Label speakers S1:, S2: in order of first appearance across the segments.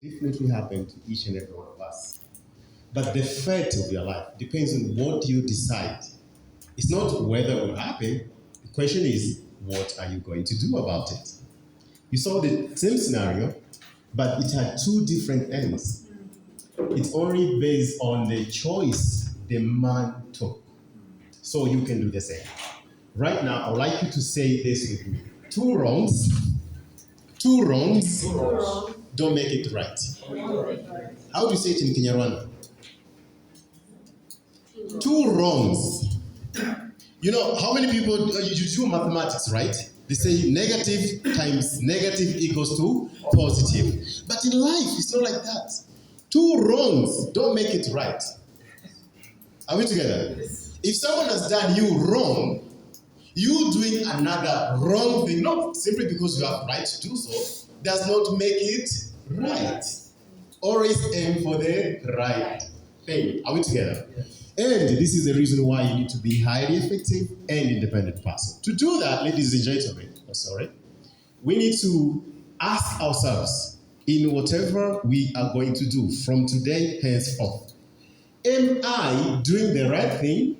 S1: Definitely happen to each and every one of us. But the fate of your life depends on what you decide. It's not whether it will happen. The question is, what are you going to do about it? You saw the same scenario, but it had two different ends. It's only based on the choice the man took. So you can do the same. Right now, I would like you to say this with me. Two wrongs don't make it right. How do you say it in Kinyarwanda? Two wrongs. You know, how many people, you do mathematics, right? They say negative times negative equals to positive. But in life, it's not like that. Two wrongs don't make it right. Are we together? If someone has done you wrong, you doing another wrong thing, not simply because you have right to do so, does not make it right. Always aim for the right thing. Are we together? And this is the reason why you need to be highly effective and independent person. To do that, ladies and gentlemen, we need to ask ourselves in whatever we are going to do from today henceforth. Am I doing the right thing,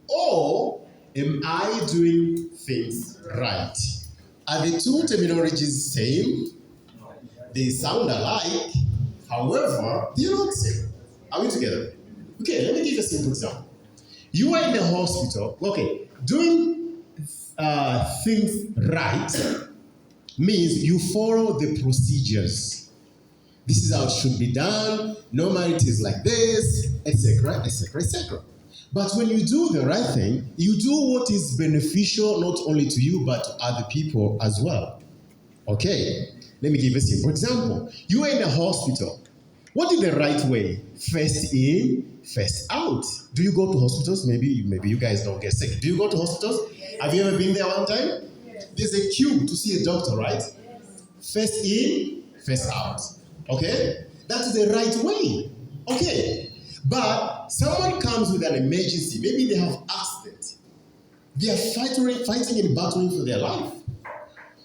S1: or am I doing things right? Are the two terminologies same? They sound alike, however, they're not same. Are we together? Okay, let me give you a simple example. You are in the hospital. Okay, doing things right means you follow the procedures. This is how it should be done. Normally it is like this, etc., etc., etc. But when you do the right thing, you do what is beneficial not only to you but to other people as well. Okay, let me give a simple example. You are in a hospital. What is the right way? First in, first out. Do you go to hospitals? Maybe you guys don't get sick. Do you go to hospitals? Yes. Have you ever been there one time? Yes. There's a queue to see a doctor, right? Yes. First in, first out. Okay? That's the right way. Okay. But someone comes with an emergency. Maybe they have accident. They are fighting and battling for their life.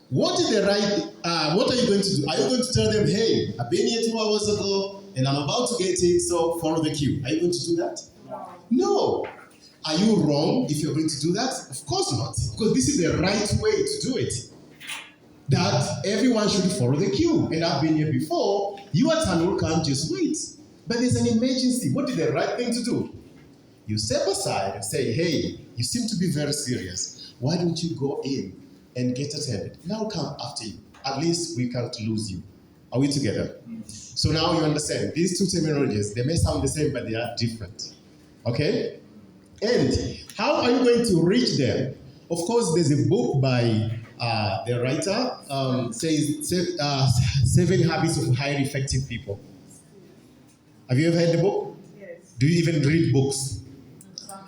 S1: What is the right, what are you going to do? Are you going to tell them, hey, I've been here 2 hours ago and I'm about to get it, so follow the queue? Are you going to do that? No. Are you wrong if you're going to do that? Of course not. Because this is the right way to do it. That everyone should follow the queue. And I've been here before. Your turn will come, just wait. But there's an emergency. What is the right thing to do? You step aside and say, hey, you seem to be very serious. Why don't you go in and get attended? And I'll come after you. At least we can't lose you. Are we together? So now you understand. These two terminologies, they may sound the same, but they are different. Okay? And how are you going to reach them? Of course, there's a book by the writer, says 7 Habits of Highly Effective People. Have you ever heard the book? Yes. Do you even read books?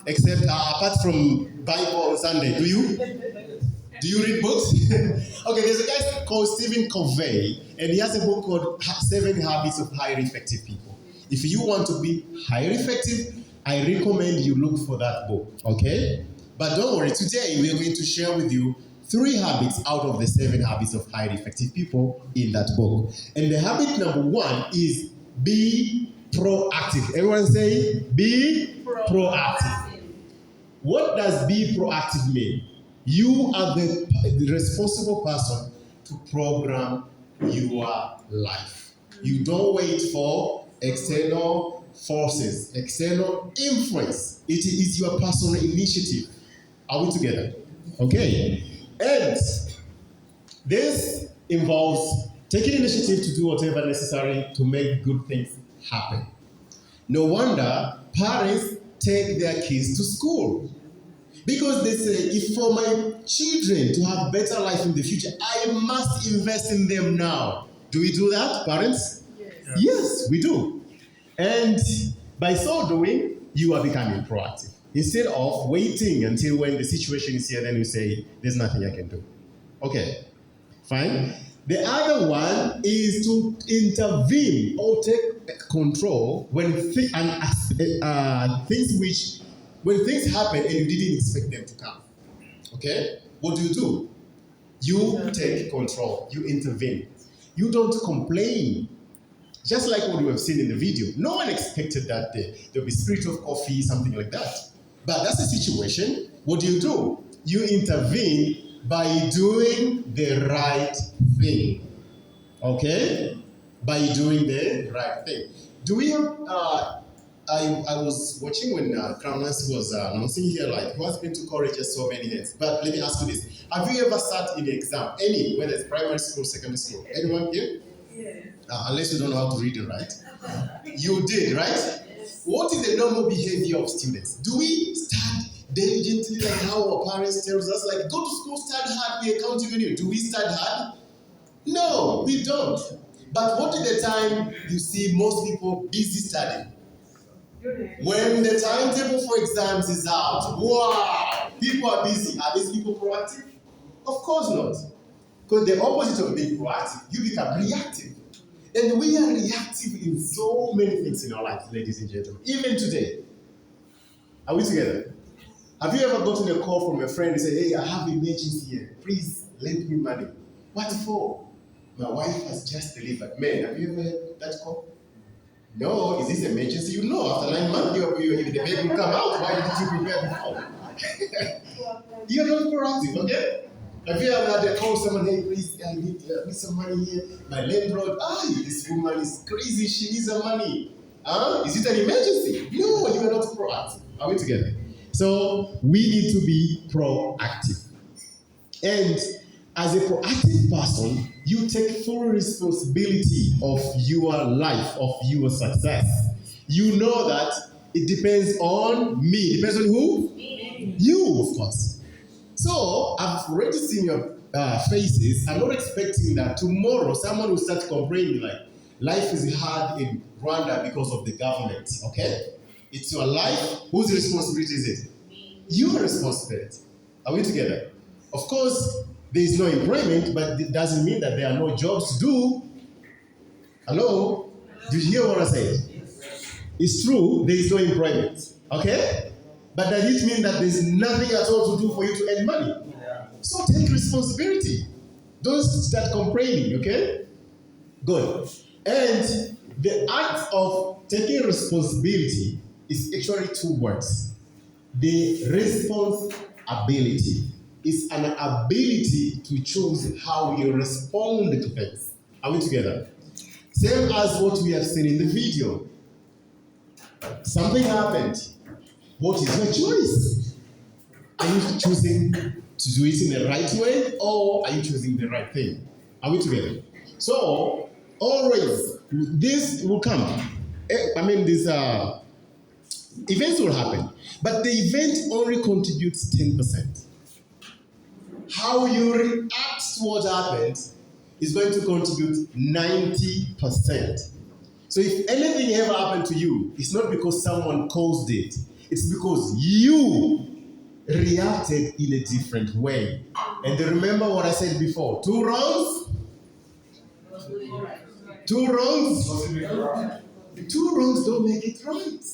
S1: Except apart from Bible on Sunday, do you? Do you read books? Okay, there's a guy called Stephen Covey, and he has a book called 7 Habits of Highly Effective People. If you want to be highly effective, I recommend you look for that book, okay? But don't worry, today we're going to share with you 3 habits out of the 7 habits of highly effective people in that book. And the habit number 1 is be proactive. Everyone say, be proactive. What does be proactive mean? You are the responsible person to program your life. You don't wait for external forces, external influence. It is your personal initiative. Are we together? Okay. And this involves taking initiative to do whatever necessary to make good things happen. No wonder parents take their kids to school. Because they say, if for my children to have better life in the future, I must invest in them now. Do we do that, parents? Yes. Yes, we do. And by so doing, you are becoming proactive. Instead of waiting until when the situation is here, then you say, there's nothing I can do. Okay, fine. The other one is to intervene or take control when things happen and you didn't expect them to come. Okay? What do? You take control. You intervene. You don't complain. Just like what we have seen in the video. No one expected that there'll be spirit of coffee, something like that. But that's a situation. What do? You intervene by doing the right thing. Okay? By doing the right thing. Do we have, I was watching when Crown Nancy was announcing here, like, who has been to colleges so many years? But let me ask you this. Have you ever sat in an exam, any, whether it's primary school, secondary school? Anyone here?
S2: Yeah.
S1: Unless you don't know how to read and write. You did, right?
S2: Yes.
S1: What is the normal behavior of students? Do we study diligently like how our parents tell us, like, go to school, study hard, we are counting on you? Do we study hard? No, we don't. But what is the time you see most people busy studying? When the timetable for exams is out, wow, people are busy. Are these people proactive? Of course not. Because the opposite of being proactive, you become reactive. And we are reactive in so many things in our lives, ladies and gentlemen. Even today. Are we together? Have you ever gotten a call from a friend and say, hey, I have an emergency here. Please lend me money. What for? My wife has just delivered. Man, have you ever heard that call? No, is this an emergency? You know, after 9 months, the baby will come out. Why didn't you prepare before? You're not proactive, okay? Have you ever had a call someone, hey, please, I need some money here. My landlord, this woman is crazy. She needs some money. Is it an emergency? No, you are not proactive. Are we together? So we need to be proactive. And as a proactive person, you take full responsibility of your life, of your success. You know that it depends on me. Depends on who? Me. You, of course. So I've already seen your faces. I'm not expecting that tomorrow someone will start complaining like life is hard in Rwanda because of the government. Okay? It's your life. Whose responsibility is it? Your responsibility. Are we together? Of course, there is no employment, but it doesn't mean that there are no jobs to do. Hello? Do you hear what I said? It's true, there is no employment. Okay? But does it mean that there's nothing at all to do for you to earn money? So take responsibility. Don't start complaining, okay? Good. And the act of taking responsibility is actually two words. The responsibility is an ability to choose how you respond to things. Are we together? Same as what we have seen in the video. Something happened. What is your choice? Are you choosing to do it in the right way, or are you choosing the right thing? Are we together? So, always, this will come. These events will happen. But the event only contributes 10%. How you react to what happens is going to contribute 90%. So if anything ever happened to you, it's not because someone caused it. It's because you reacted in a different way. And remember what I said before. Two wrongs? Two wrongs? Two wrongs don't make it right.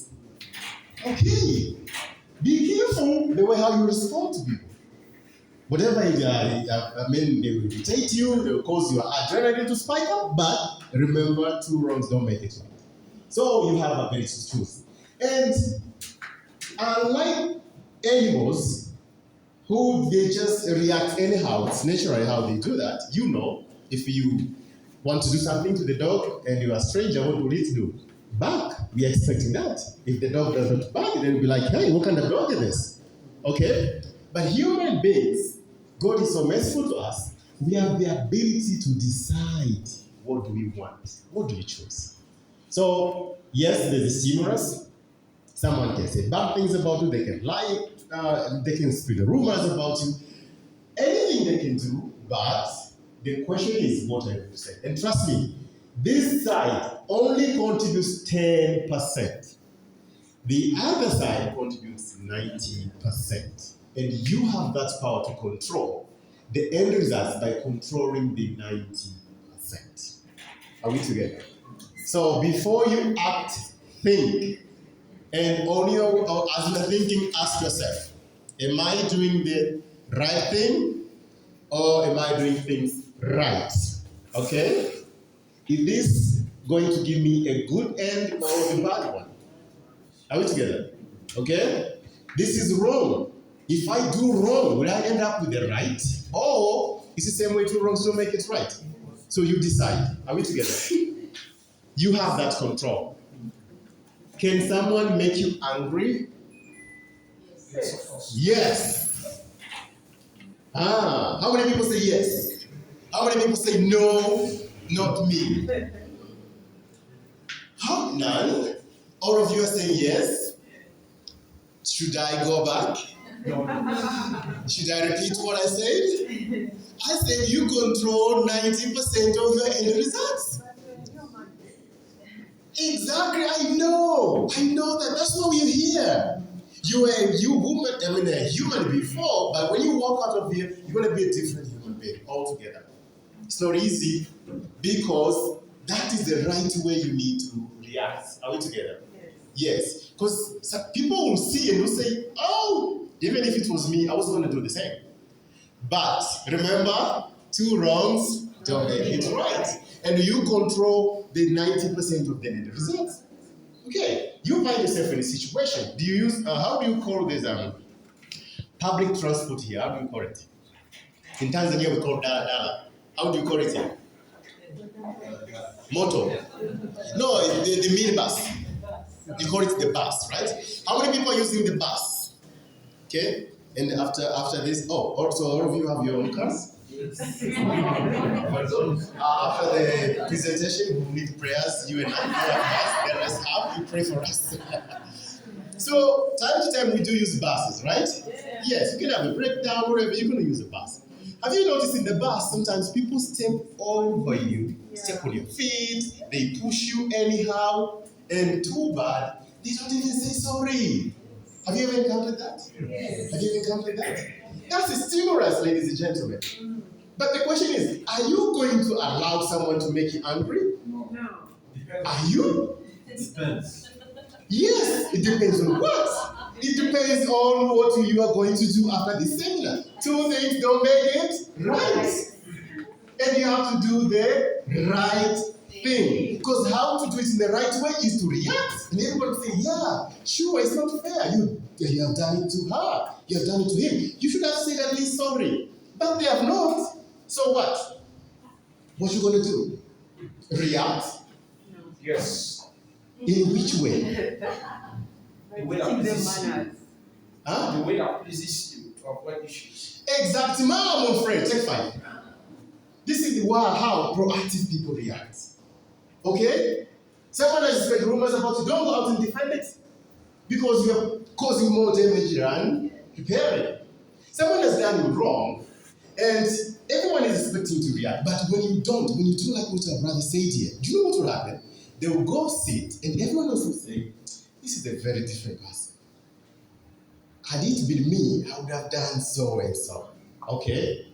S1: Okay. Be careful the way how you respond to people. Whatever they will irritate you, they will cause your adrenaline to spike up, but remember, two wrongs don't make it right. So you have ability to choose. And unlike animals who they just react anyhow, it's naturally how they do that. You know, if you want to do something to the dog and you're a stranger, what will it do? Bark. We are expecting that. If the dog does not bark, then we'll be like, hey, what kind of dog is this? Okay? But human beings, God is so merciful to us, we have the ability to decide what do we want. What do we choose? So, yes, there's a stimulus. Someone can say bad things about you, they can lie, they can spread rumors about you. Anything they can do, but the question is what I will say. And trust me, this side only contributes 10%. The other side contributes 90%. And you have that power to control the end results by controlling the 90%. Are we together? So before you act, think. And as you're thinking, ask yourself, am I doing the right thing or am I doing things right? Okay? If this going to give me a good end or a bad one? Are we together? Okay? This is wrong. If I do wrong, will I end up with the right? Or is the same way two wrongs don't make it right? So you decide. Are we together? You have that control. Can someone make you angry?
S2: Yes, of course.
S1: Yes. How many people say yes? How many people say no, not me? How? None? All of you are saying yes? Should I go back?
S2: No.
S1: Should I repeat what I said? I said you control 90% of your end results. Exactly, I know that. That's why we're here. You are a human before, but when you walk out of here, you're going to be a different human being altogether. It's not easy because that is the right way you need to react. Are we together? Yes. Because people will see and will say, oh, even if it was me, I was going to do the same. But remember, two wrongs don't make it right. And you control the 90% of the end results. Okay, you find yourself in a situation. Do you use, how do you call this public transport here? How do you call it? In Tanzania, we call dala. How do you call it here? Moto. No, the minibus. You call it the bus, right? How many people are using the bus? Okay, and after this, also all of you have your own cars? After the presentation, we need prayers. You and I, the rest have, you pray for us. So, time to time, we do use buses, right? Yes, you can have a breakdown, whatever, you're going to use a bus. Have you noticed in the bus, sometimes people step over you, step on your feet, they push you anyhow, and too bad, they don't even say sorry. Have you ever encountered that? Yes. Have you ever encountered that? That's a stimulus, ladies and gentlemen. But the question is, are you going to allow someone to make you angry?
S2: No.
S1: Are you?
S2: It depends.
S1: Yes, it depends on what? It depends on what you are going to do after the seminar. Two things don't make it right. And you have to do the right thing. Because how to do it in the right way is to react. And everybody say, yeah, sure, it's not fair. You have done it to her. You have done it to him. You should have said at least sorry. But they have not. So what? What you going to do? React?
S2: Yes.
S1: In which way?
S2: The way that pleases you. The way that pleases you to avoid issues.
S1: Exactly, my friend. Take 5. This is how proactive people react. Okay? Someone has spread rumors about you. Don't go out and defend it. Because you are causing more damage than repairing. Someone has done you wrong. And everyone is expecting to react. But when you do like what your brother said here, do you know what will happen? They will go sit, and everyone else will say, this is a very different person. Had it been me, I would have done so and so. Okay?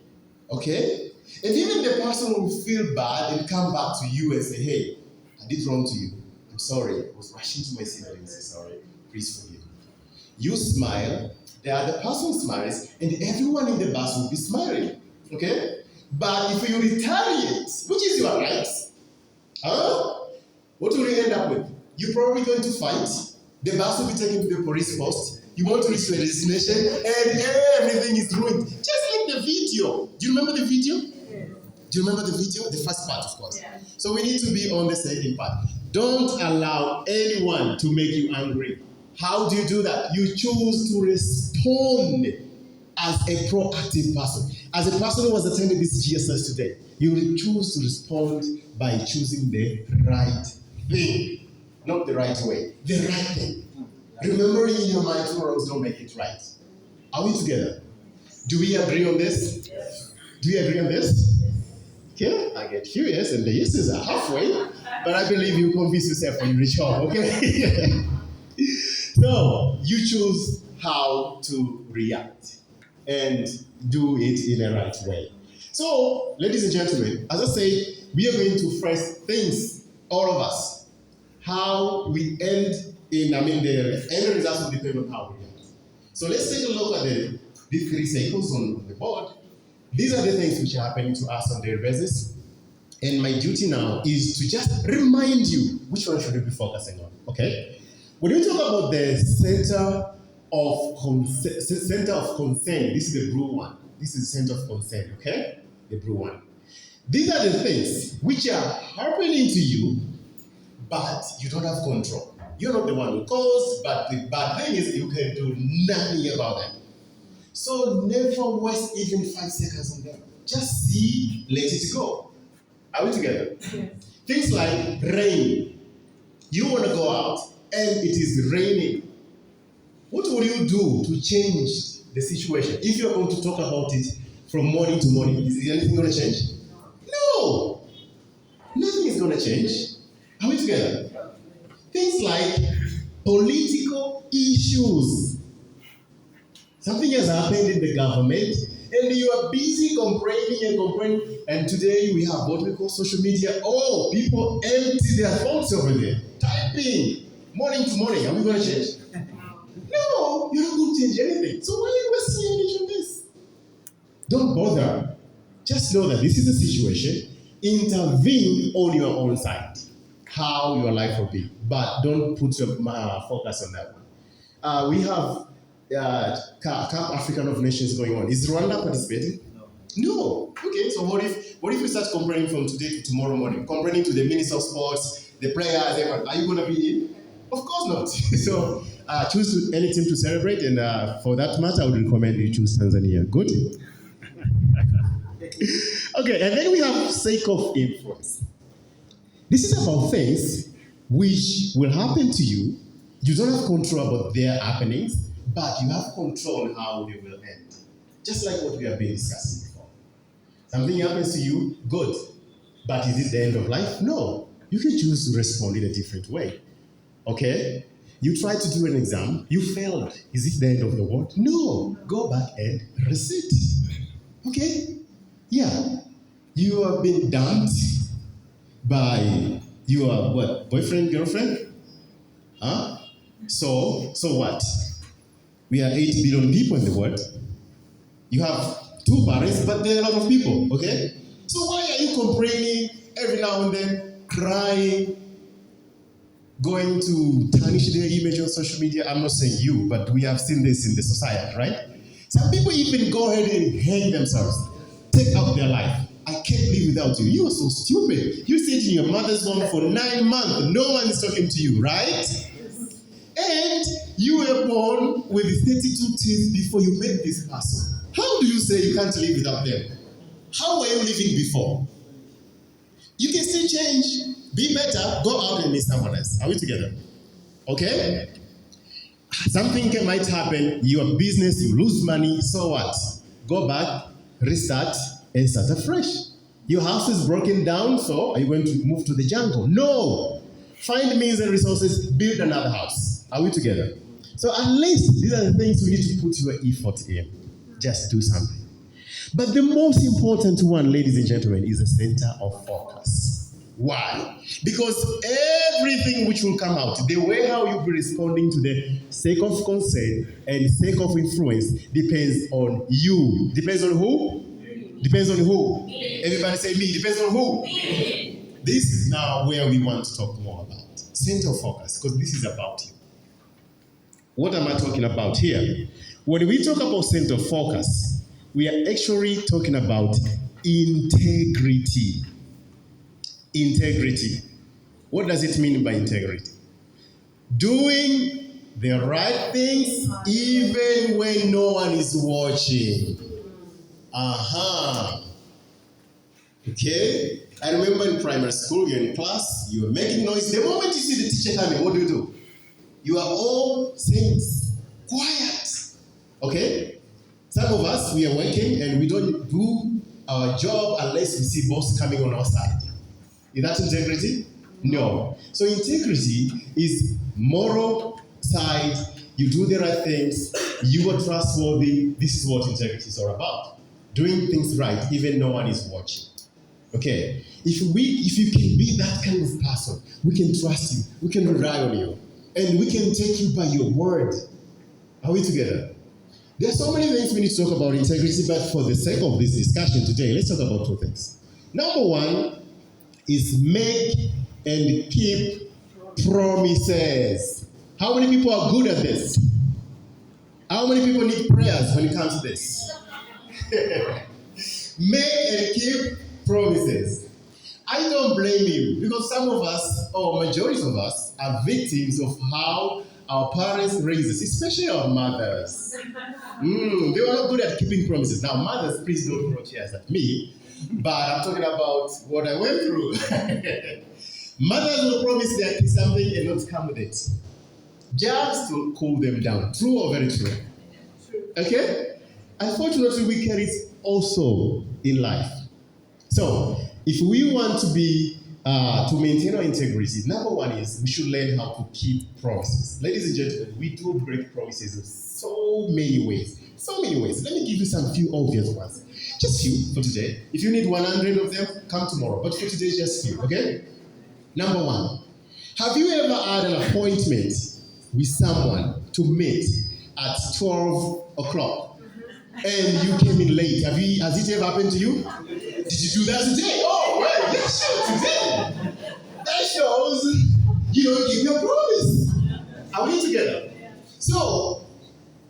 S1: Okay? And even the person will feel bad and come back to you and say, hey, I did wrong to you. I'm sorry. I was rushing to my seat and say sorry. Please forgive me. You smile, the other person smiles, and everyone in the bus will be smiling. Okay? But if you retaliate, which is your right, what will you end up with? You're probably going to fight. The bus will be taken to the police post. You want to reach your destination, and everything is ruined. Just like the video. Do you remember the video? Yeah. Do you remember the video? The first part, of course. Yeah. So we need to be on the second part. Don't allow anyone to make you angry. How do you do that? You choose to respond as a proactive person. As a person who was attending this GSS today, you will choose to respond by choosing the right thing. Not the right way, the right thing. Remembering in your mind two wrongs don't make it right. Are we together? Do we agree on this? Yes. Do we agree on this? Okay, I get curious and the yeses are halfway, but I believe you convince yourself when you reach home, okay? So, you choose how to react and do it in a right way. So, ladies and gentlemen, as I say, we are going to first things, all of us, how we end the end results will depend on how we end. So let's take a look at the 3 circles on the board. These are the things which are happening to us on a daily basis. And my duty now is to just remind you which one should we be focusing on, okay? When we talk about the center of concern, this is the blue one. This is the center of concern, okay? The blue one. These are the things which are happening to you, but you don't have control. You're not the one who caused, but the bad thing is you can do nothing about them. So never waste even 5 seconds on them. Just see, let it go. Are we together? Yes. Things like rain. You want to go out and it is raining. What will you do to change the situation? If you're going to talk about it from morning to morning, is anything going to change? No. Nothing is going to change. Are we together? Things like political issues. Something has happened in the government, and you are busy complaining, and today we have what we call social media. Oh, people empty their phones over there, typing, morning to morning. Are we going to change? No, you're not going to change anything. So why are you wasting energy on this? Don't bother. Just know that this is a situation. Intervene on your own side, how your life will be. But don't put your focus on that one. We have Cup African of Nations going on. Is Rwanda participating? No. Okay, so what if we start complaining from today to tomorrow morning? Complaining to the Minister of Sports, the players, everyone. Are you going to be in? Of course not. So choose any team to celebrate, and for that matter, I would recommend you choose Tanzania. Good? Okay, and then we have sake of influence. This is about things which will happen to you. You don't have control about their happenings, but you have control on how they will end. Just like what we have been discussing before. Something happens to you, good. But is it the end of life? No. You can choose to respond in a different way. Okay? You try to do an exam, you failed. Is it the end of the world? No. Go back and resit. Okay? Yeah. You have been dumped by your boyfriend, girlfriend? Huh? So what? We are 8 billion people in the world. You have 2 parents, but there are a lot of people, okay? So why are you complaining every now and then, crying, going to tarnish their image on social media? I'm not saying you, but we have seen this in the society, right? Some people even go ahead and hang themselves, take out their life. I can't live without you. You are so stupid. You stayed in your mother's womb for 9 months. No one is talking to you, right? And you were born with 32 teeth before you met this person. How do you say you can't live without them? How were you living before? You can still change, be better, go out and meet someone else. Are we together? Okay? Something might happen, your business, you lose money, so what? Go back, restart, and start afresh. Your house is broken down, so are you going to move to the jungle? No! Find means and resources, build another house. Are we together? So at least these are the things we need to put your effort in. Just do something. But the most important one, ladies and gentlemen, is the center of focus. Why? Because everything which will come out, the way how you'll be responding to the sake of concern and sake of influence depends on you. Depends on who? Depends on who? Everybody say me. Depends on who? This is now where we want to talk more about. Center of focus, because this is about you. What am I talking about here? When we talk about center of focus, we are actually talking about integrity. Integrity. What does it mean by integrity? Doing the right things even when no one is watching. Okay? I remember in primary school, you're in class, you're making noise. The moment you see the teacher coming, what do? You are all saying, quiet. Okay? Some of us, we are working and we don't do our job unless we see boss coming on our side. Is that integrity? No. So integrity is moral side. You do the right things. You are trustworthy. This is what integrity is all about. Doing things right, even no one is watching. Okay? If you can be that kind of person, we can trust you. We can rely on you. And we can take you by your word. Are we together? There are so many things we need to talk about integrity, but for the sake of this discussion today, let's talk about 2 things. Number one, is make and keep promises. How many people are good at this? How many people need prayers when it comes to this? Make and keep promises. I don't blame you, because some of us, or majority of us, are victims of how our parents raised us, especially our mothers. They were not good at keeping promises. Now, mothers, please don't throw chairs at me, but I'm talking about what I went through. Mothers will promise their kids something and not come with it, just to cool them down. True or very true? Okay? Unfortunately, we carry it also in life. So, if we want to be to maintain our integrity, number one is we should learn how to keep promises. Ladies and gentlemen, we do break promises in so many ways. So many ways. Let me give you some few obvious ones. Just few for today. If you need 100 of them, come tomorrow. But for today, just few, okay? Number one, have you ever had an appointment with someone to meet at 12 o'clock and you came in late? Has it ever happened to you? Did you do that today? Oh, well, yes, sure, today. That shows you don't keep your promise. Are we together? So,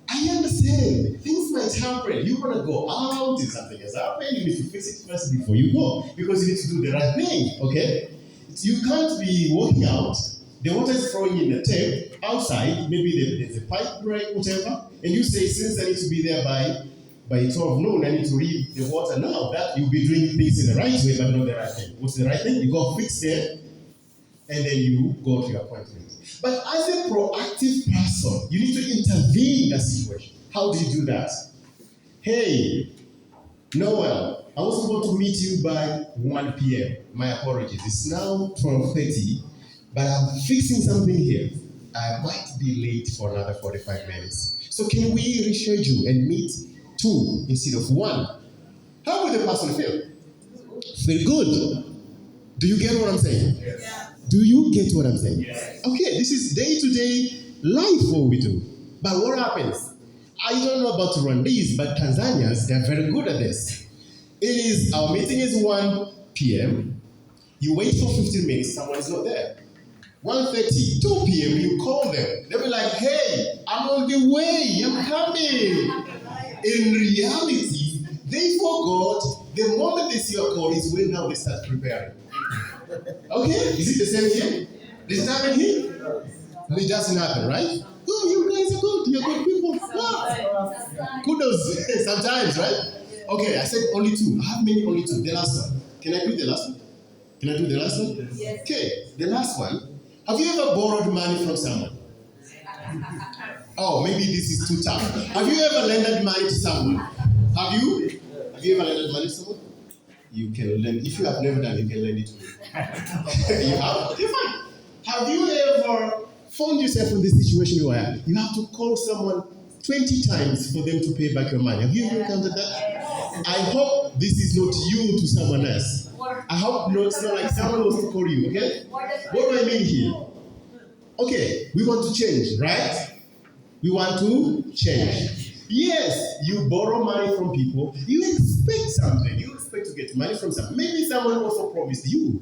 S1: I understand. Things might happen. You want to go out and something has happened. You need to fix it first before you go, because you need to do the right thing, okay? You can't be walking out, the water is throwing in the tape outside, maybe there's a pipe break, whatever, and you say, since I need to be there by 12 noon, I need to read the water now. That you'll be doing things in the right way, but not the right thing. What's the right thing? You go fix it, and then you go to your appointment. But as a proactive person, you need to intervene in that situation. How do you do that? Hey, Noel, I was supposed to meet you by 1 p.m. My apologies. It's now 12:30, but I'm fixing something here. I might be late for another 45 minutes. So can we reschedule and meet 2 instead of 1? How will the person feel? Feel good. Do you get what I'm saying? Yes. Do you get what I'm saying? Yes. Okay, this is day-to-day life what we do. But what happens? I don't know about Rwandese, but Tanzanians, they're very good at this. Our meeting is 1 p.m. You wait for 15 minutes, someone is not there. 1:30, 2 p.m., you call them. They'll be like, hey, I'm on the way, I'm coming. In reality, they forgot the moment they see your call is when now they start preparing. Okay? Is it the same here? Does it happen here? It doesn't happen, right? Oh, you guys are good. You're good people. Wow. Kudos. Sometimes, right? Okay, I said only 2. I have many only 2. The last one. Can I do the last one? Can I do the last one? Yes. Okay, the last one. Have you ever borrowed money from someone? Oh, maybe this is too tough. Have you ever lended money to someone? Have you? Have you ever lended money to someone? You can lend. If you have never done, you can lend it to me. You have? Okay, fine. Have you ever found yourself in this situation where you have to call someone 20 times for them to pay back your money? Have you ever encountered that? I hope this is not you to someone else. I hope it's not like someone wants to call you, okay? What do I mean here? Okay, we want to change, right? We want to change. Yes, you borrow money from people. You expect something. You expect to get money from someone. Maybe someone also promised you.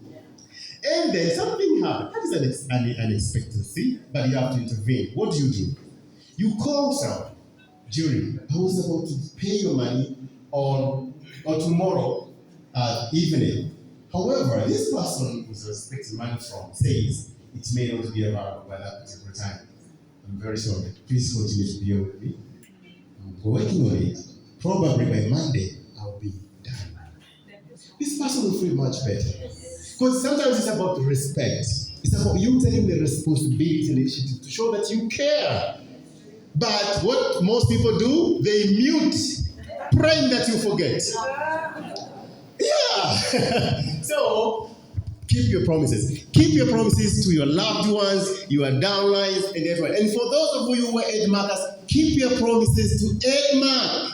S1: And then something happened. That is an unexpectancy, but you have to intervene. What do? You call someone. Jury, I was about to pay your money on tomorrow evening. However, this person who's expecting money from says it may not be available by that particular time. I'm very sorry. Please continue to be with me. I'm working on it. Probably by Monday, I'll be done. This person will feel much better. Because sometimes it's about respect. It's about you taking the responsibility and initiative to show that you care. But what most people do, they mute, praying that you forget. Yeah. So, keep your promises. Keep your promises to your loved ones, your downlines, and everyone. And for those of you who are EDMARKers, keep your promises to EDMARK.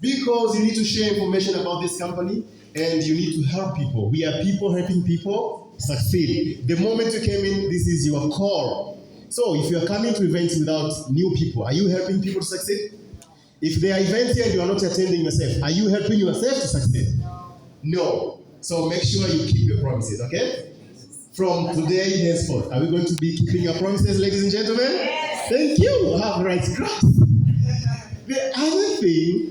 S1: Because you need to share information about this company, and you need to help people. We are people helping people succeed. The moment you came in, this is your call. So if you are coming to events without new people, are you helping people to succeed? If there are events here and you are not attending yourself, are you helping yourself to succeed? No. So make sure you keep your promises, okay? From today henceforth, are we going to be keeping your promises, ladies and gentlemen?
S3: Yes.
S1: Thank you. Have right grasp. The other thing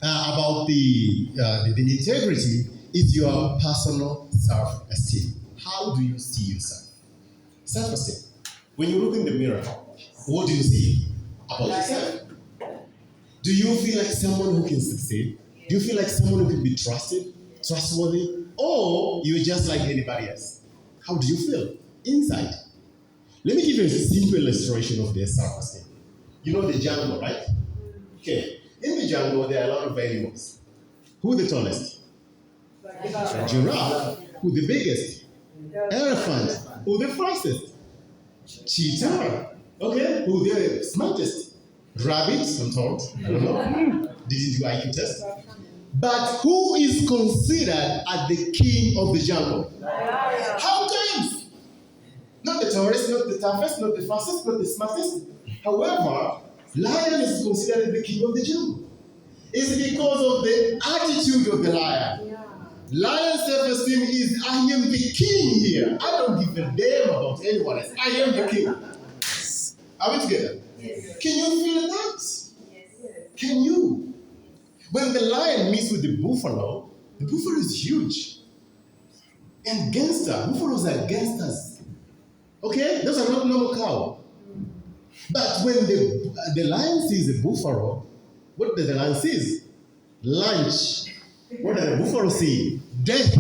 S1: about the integrity is your personal self-esteem. How do you see yourself? Self-esteem. When you look in the mirror, what do you see about yourself? Do you feel like someone who can succeed? Do you feel like someone who can be trusted, trustworthy? Or you're just like anybody else? How do you feel inside? Let me give you a simple illustration of their self-esteem. You know the jungle, right? Okay. In the jungle, there are a lot of animals. Who the tallest? Giraffe. Who the biggest? Elephant. Who the fastest? Cheetah. Okay. Who the smartest? Rabbit. I'm told. I don't know. Didn't do IQ test. But who is considered as the king of the jungle? How comes? Not the tallest, not the toughest, not the fastest, not the smartest. However, lion is considered the king of the jungle. It's because of the attitude of the lion. Lion's self-esteem is, I am the king here. I don't give a damn about anyone else. I am the king. Are we together?
S3: Yes.
S1: Can you feel that?
S3: Yes.
S1: Can you? When the lion meets with the buffalo is huge. And buffaloes are gangsters. Okay? Those are not normal cows. But when the lion sees the buffalo, what does the lion see? Lunch. What does the buffalo see? Death.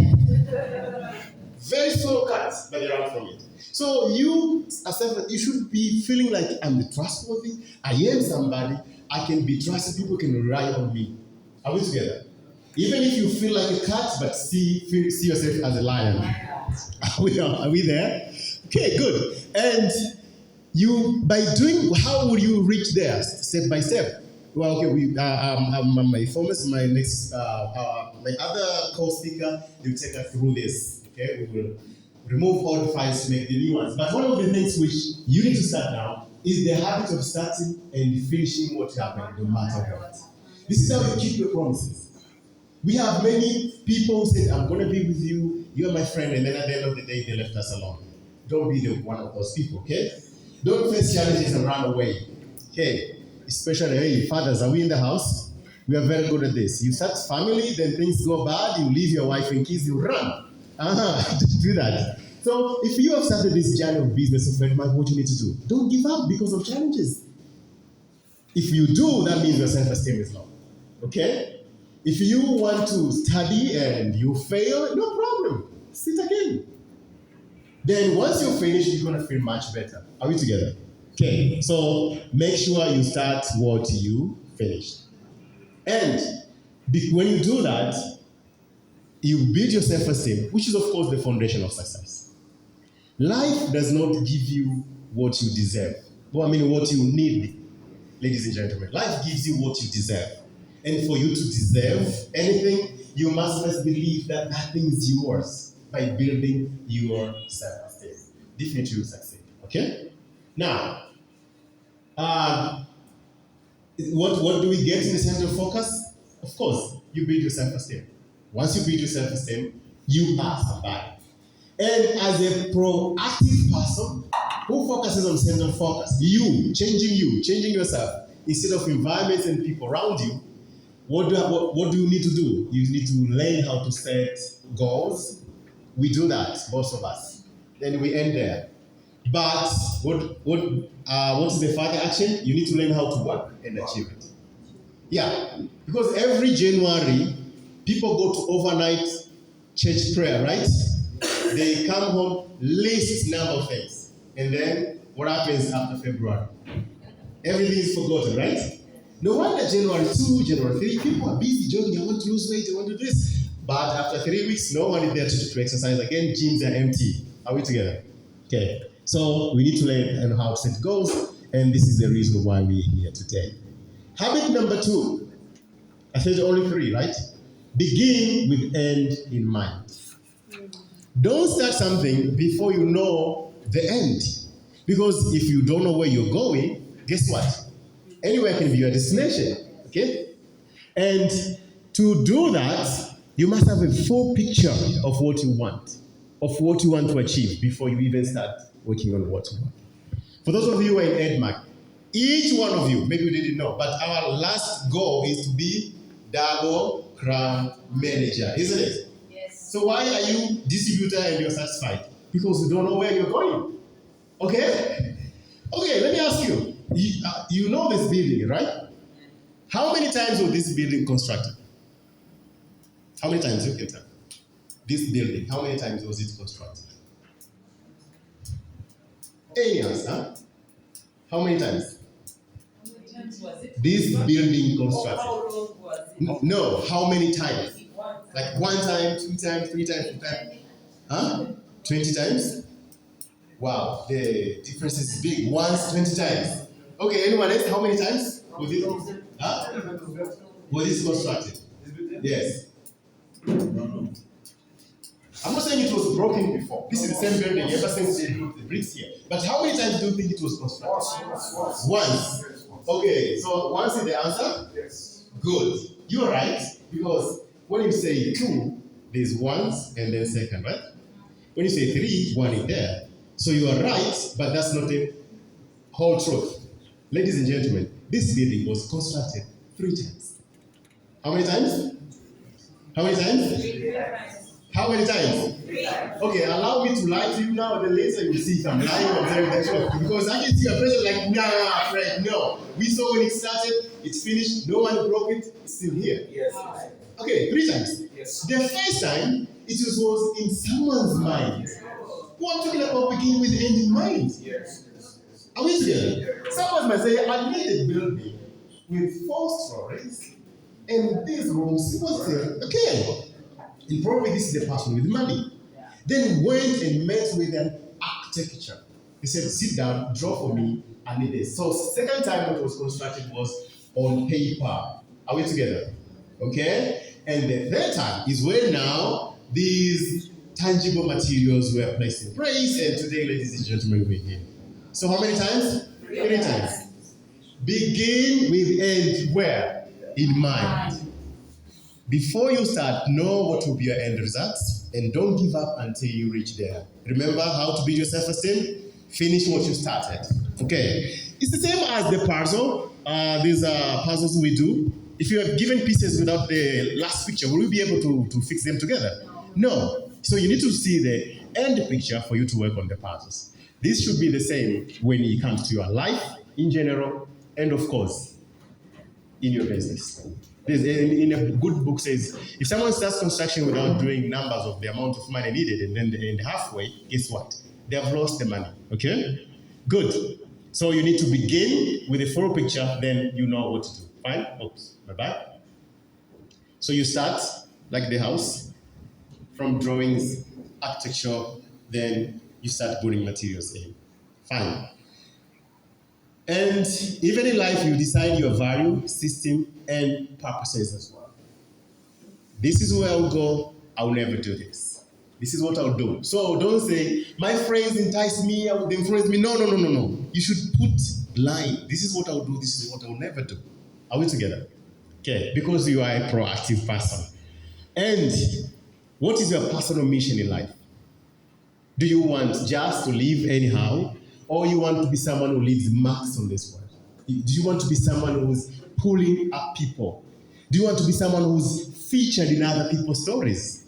S1: Very slow cuts, but they run from it. So you should be feeling like I'm trustworthy. I am somebody. I can be trusted. People can rely on me. Are we together? Even if you feel like a cat, but see yourself as a lion. Are we there? Okay, good. And how will you reach there? Step by step. Well, okay. My other co-speaker, will take us through this. Okay, we will remove all the files to make the new ones. But one of the things which you need to start now is the habit of starting and finishing what happened, no matter what. This is how you keep your promises. We have many people who said, I'm going to be with you, you're my friend, and then at the end of the day, they left us alone. Don't be one of those people, okay? Don't face challenges and run away. Okay? Especially, hey, fathers, are we in the house? We are very good at this. You start family, then things go bad, you leave your wife and kids, you run. Don't do that. So if you have started this journey of business of EDMARK, what you need to do? Don't give up because of challenges. If you do, that means your self-esteem is low. Okay? If you want to study and you fail, no problem. Sit again. Then once you finish, you're going to feel much better. Are we together? Okay. So make sure you start what you finished. And when you do that, you build your self-esteem, which is, of course, the foundation of success. Life does not give you what you deserve. What you need, ladies and gentlemen. Life gives you what you deserve. And for you to deserve anything, you must believe that that thing is yours by building your self-esteem. Definitely you will succeed. Okay? Now, what do we get in the center of focus? Of course, you build your self-esteem. Once you build your self-esteem, you are somebody. And as a proactive person who focuses on center of focus, changing yourself, instead of environments and people around you, what do you need to do? You need to learn how to set goals. We do that, most of us. Then we end there. But what's the further action? You need to learn how to work and achieve it. Yeah, because every January, people go to overnight church prayer, right? They come home, list number of things. And then what happens after February? Everything is forgotten, right? No wonder January 2, January 3, people are busy jogging, I want to lose weight, I want to do this. But after 3 weeks, no one is there to exercise again, gyms are empty. Are we together? Okay. So we need to learn how to set goals, and this is the reason why we're here today. Habit number 2. I said only 3, right? Begin with end in mind. Don't start something before you know the end. Because if you don't know where you're going, guess what? Anywhere can be your destination. Okay? And to do that, You must have a full picture of what you want to achieve before you even start working on what you want. For those of you who are in EDMARK, each one of you, maybe you didn't know, but our last goal is to be double crown manager, isn't it?
S3: Yes.
S1: So why are you distributor and you're satisfied? Because you don't know where you're going. Okay? Okay, let me ask you. You know this building, right? How many times was this building constructed? How many times you can tell? This building, how many times was it constructed? Any answer? How many times?
S3: How many times was it?
S1: This building constructed.
S3: How long was it?
S1: No, how many times?
S3: One time.
S1: Like 1 time, 2 times, 3 times, 4 times? Huh? 20 times? Wow, the difference is big. Once, 20 times. Okay, anyone else? How many times? Was it? Huh? Was it constructed? Yes. I'm not saying it was broken before. This is the same building ever since they built the bricks here. But how many times do you think it was constructed? Once. Okay, so once is the answer?
S2: Yes.
S1: Good. You're right, because when you say 2, there's once and then second, right? When you say 3, 1 is there. So you are right, but that's not the whole truth. Ladies and gentlemen, this building was constructed 3 times. How many times? How many times?
S3: 3 times.
S1: How many times?
S3: 3 times.
S1: Okay, allow me to lie to you now, then later you will see if I'm lying or telling the truth. Because I can see your pressure like, nah, Fred, no. We saw when it started, it's finished, no one broke it, it's still here.
S2: Yes.
S1: Okay, 3 times.
S2: Yes.
S1: The first time, it was in someone's mind. Who I'm talking about begin with end in mind.
S2: Yes.
S1: Are we together? Someone might say, I made a building with 4 stories, and these rooms was there. Okay. And probably this is the person with money. Then went and met with an architecture. He said, sit down, draw for me, I need this. So second time it was constructed was on paper. Are we together? Okay? And the third time is where now these tangible materials were placed in place, and today, ladies and gentlemen, we're here. So how many times? 3 times. Begin with end where? In mind. Before you start, know what will be your end results, and don't give up until you reach there. Remember how to build your self-esteem? Finish what you started. Okay. It's the same as the puzzle. These are puzzles we do. If you have given pieces without the last picture, will you be able to fix them together? No. So you need to see the end picture for you to work on the puzzles. This should be the same when it comes to your life in general, and of course, in your business. In a good book says, if someone starts construction without doing numbers of the amount of money needed, and then they end halfway, guess what? They have lost the money, okay? Good. So you need to begin with a full picture, then you know what to do. Fine? Oops, bye-bye. So you start, like the house, from drawings, architecture, then you start putting materials in. Fine. And even in life, you decide your value, system, and purposes as well. This is where I'll go, I'll never do this. This is what I'll do. So don't say, my friends entice me, I would influence me. No. You should put line. This is what I'll do, this is what I'll never do. Are we together? Okay, because you are a proactive person. And what is your personal mission in life? Do you want just to live anyhow? Or you want to be someone who leaves marks on this world? Do you want to be someone who's pulling up people? Do you want to be someone who's featured in other people's stories?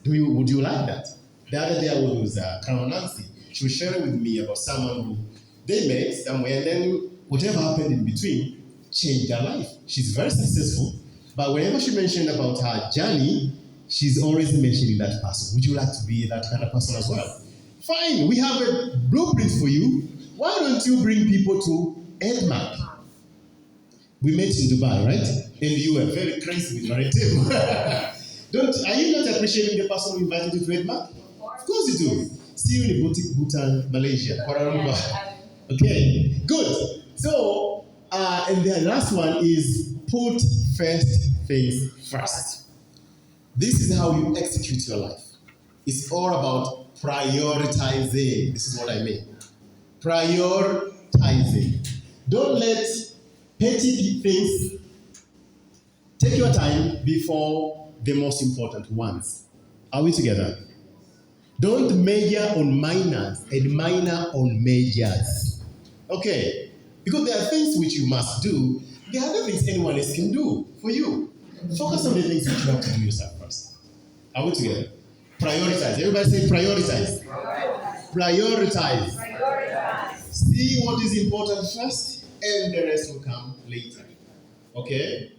S1: Would you like that? The other day I was Crown Nancy. She was sharing with me about someone who they met somewhere, and then whatever happened in between changed her life. She's very successful, but whenever she mentioned about her journey, she's always mentioning that person. Would you like to be that kind of person as well? Fine, we have a blueprint for you. Why don't you bring people to EDMARK? We met in Dubai, right? And you were very crazy with your team. Are you not appreciating the person who invited you to EDMARK? Of course you do. See you in Boutique, Bhutan, Malaysia, Kuala Lumpur. Okay, good. So, and the last one is put first things first. This is how you execute your life. It's all about prioritizing. This is what I mean. Prioritizing. Don't let petty things take your time before the most important ones. Are we together? Don't major on minors and minor on majors. Okay? Because there are things which you must do. There are other things anyone else can do for you. Focus on the things which you have to do yourself first. Are we together? Prioritize. Everybody say prioritize. Prioritize. See what is important first, and the rest will come later. Okay?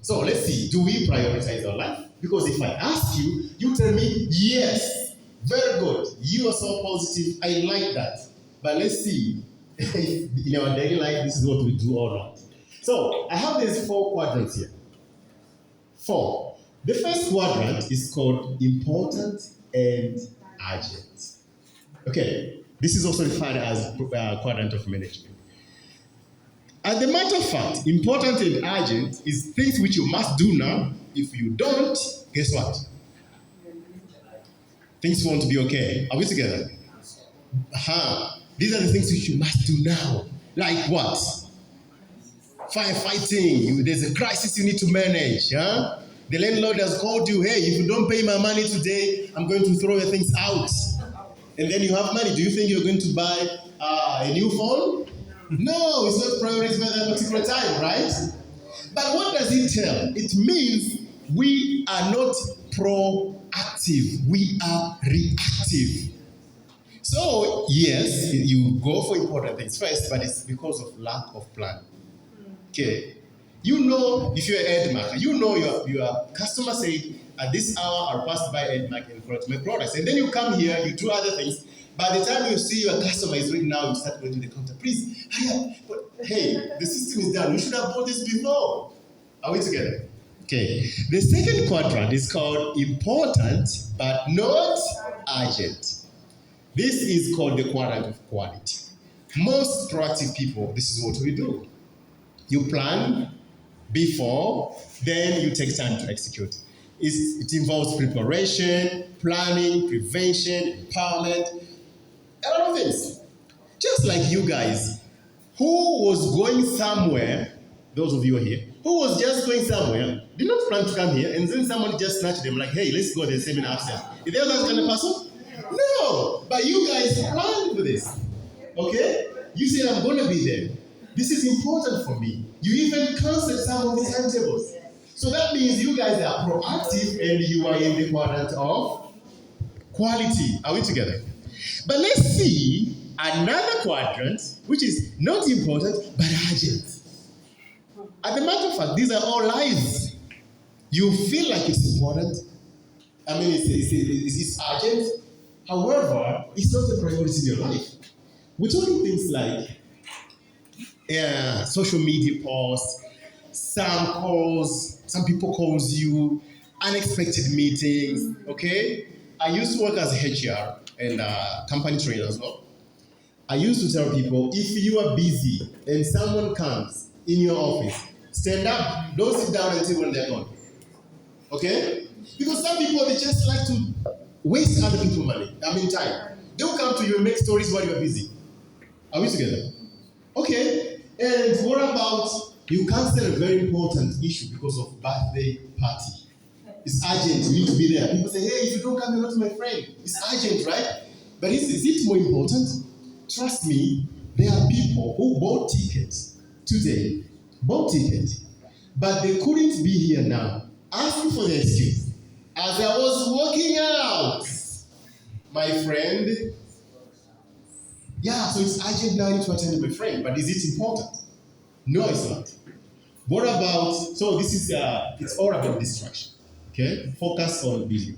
S1: So let's see. Do we prioritize our life? Because if I ask you, you tell me yes. Very good. You are so positive. I like that. But let's see if in our daily life this is what we do or not. So I have these 4 quadrants here. 4. The first quadrant is called important and urgent. Okay, this is also referred as quadrant of management. As a matter of fact, important and urgent is things which you must do now. If you don't, guess what? Things won't be okay. Are we together? These are the things which you must do now. Like what? Firefighting. There's a crisis you need to manage. The landlord has called you, hey, if you don't pay my money today, I'm going to throw your things out. And then you have money. Do you think you're going to buy a new phone? No, it's not prioritized by that particular time, right? But what does it tell? It means we are not proactive. We are reactive. So, yes, you go for important things first, but it's because of lack of plan. Okay. You know, if you're an EDMARK, you know your customer said, at this hour, I'll pass by EDMARK and collect my products. And then you come here, you do other things. By the time you see your customer is ready now, you start going to the counter. Please, hurry up. But, hey, the system is done. You should have bought this before. Are we together? Okay. The second quadrant is called important but not urgent. This is called the quadrant of quality. Most proactive people, this is what we do. You plan before, then you take time to execute. It involves preparation, planning, prevention, empowerment, a lot of things. Just like you guys, who was going somewhere, those of you here, who was just going somewhere, did not plan to come here, and then someone just snatched them like, hey, let's go to the seminar upstairs. Is there that kind of person? No, but you guys planned for this. Okay? You said, I'm going to be there. This is important for me. You even canceled some of the timetables. So that means you guys are proactive and you are in the quadrant of quality. Are we together? But let's see another quadrant, which is not important, but urgent. As a matter of fact, these are all lies. You feel like it's important. I mean, it's urgent. However, it's not a priority in your life. We're talking things like social media posts, some people calls you, unexpected meetings, okay? I used to work as a HR and company trainer as well. I used to tell people, if you are busy and someone comes in your office, stand up, don't sit down until when they're gone. Okay? Because some people, they just like to waste other people's money, time. They'll come to you and make stories while you're busy. Are we together? Okay. And what about you cancel a very important issue because of birthday party? It's urgent, you need to be there. People say, hey, if you don't come, you're not my friend. It's urgent, right? But is it more important? Trust me, there are people who bought tickets today, but they couldn't be here now. Asking for the excuse. As I was walking out, my friend, so it's urgent now to attend my friend, but is it important? No, it's not. What about, so this is, it's all about distraction, okay? Focus on video.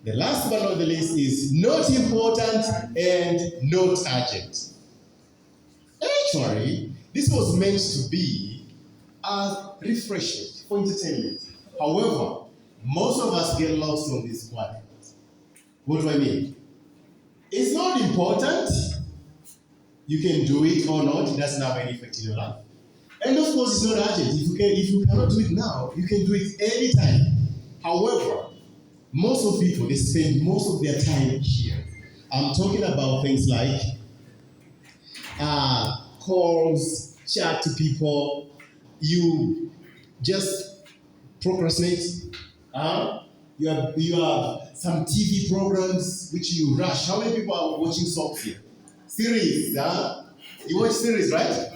S1: The last one on the list is not important and not urgent. Actually, this was meant to be a refreshment for entertainment. However, most of us get lost on this quadrant. What do I mean? It's not important. You can do it or not. It doesn't have any effect in your life. And of course, it's not urgent. If you cannot do it now, you can do it anytime. However, most of people, they spend most of their time here. I'm talking about things like calls, chat to people. You just procrastinate. You have some TV programs which you rush. How many people are watching soaps here? Series, You watch series, right?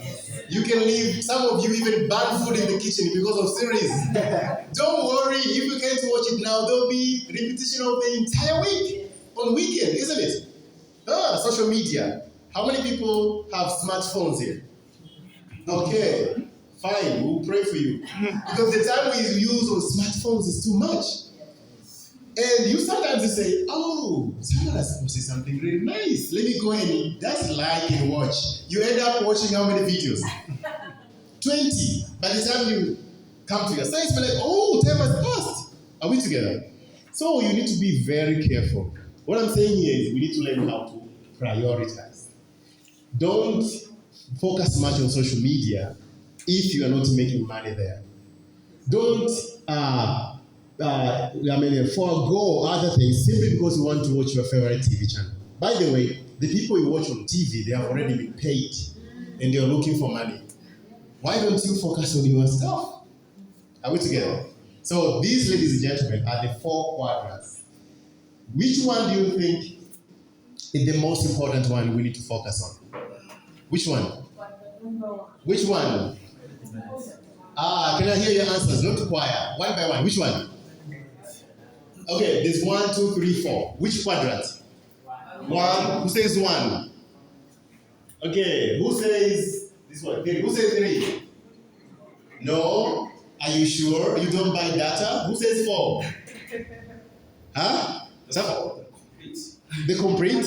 S1: You can leave, some of you even burn food in the kitchen because of series. Don't worry, if you can't watch it now, there'll be repetition of the entire week on weekend, isn't it? Social media. How many people have smartphones here? Okay, fine, we'll pray for you. Because the time we use on smartphones is too much. And you sometimes say, oh, someone has posted something really nice. Let me go and just like and watch. You end up watching how many videos? 20. By the time you come to your science, you're like, oh, time has passed. Are we together? So you need to be very careful. What I'm saying here is we need to learn how to prioritize. Don't focus much on social media if you are not making money there. Don't forego other things simply because you want to watch your favorite TV channel. By the way, the people you watch on TV, they have already been paid and they're looking for money. Why don't you focus on your stuff? Are we together? So these, ladies and gentlemen, are the 4 quadrants. Which one do you think is the most important one we need to focus on? Which one? Which one? Can I hear your answers? Not choir. One by one. Which one? Okay, there's 1, 2, 3, 4. Which quadrant? 1. Who says 1? Okay, who says this one? 3. Who says 3? No? Are you sure? You don't buy data? Who says 4? Huh? The complete?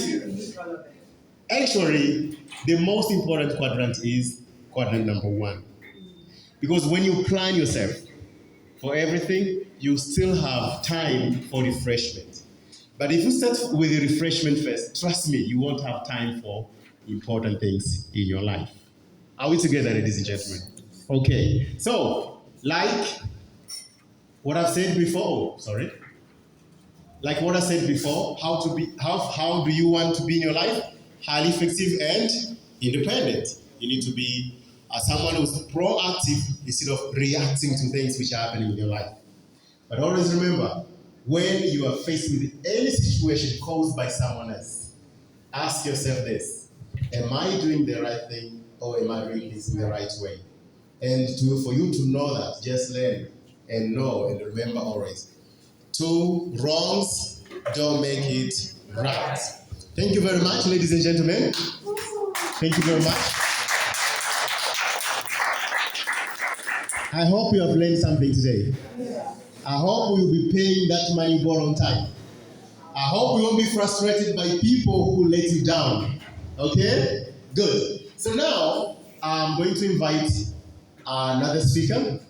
S1: Actually, the most important quadrant is quadrant number 1. Because when you plan yourself for everything, you still have time for refreshment. But if you start with the refreshment first, trust me, you won't have time for important things in your life. Are we together, ladies and gentlemen? Okay, so like what I've said before, Like what I said before, how do you want to be in your life? Highly effective and independent. You need to be someone who's proactive instead of reacting to things which are happening in your life. But always remember, when you are faced with any situation caused by someone else, ask yourself this: am I doing the right thing or am I doing this in the right way? And for you to know that, just learn and know and remember always, 2 wrongs don't make it right. Thank you very much, ladies and gentlemen. Thank you very much. I hope you have learned something today. I hope we will be paying that money you borrow on time. I hope we won't be frustrated by people who let you down. Okay? Good. So now, I'm going to invite another speaker.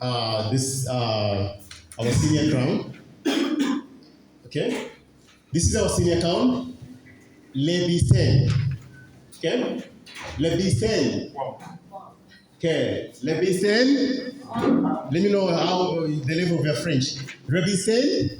S1: Our senior crown. Okay? This is our senior crown. Lebisten. Okay? Lebisten. Okay, Lebisten. Let me know how the level of your French. Lebisten.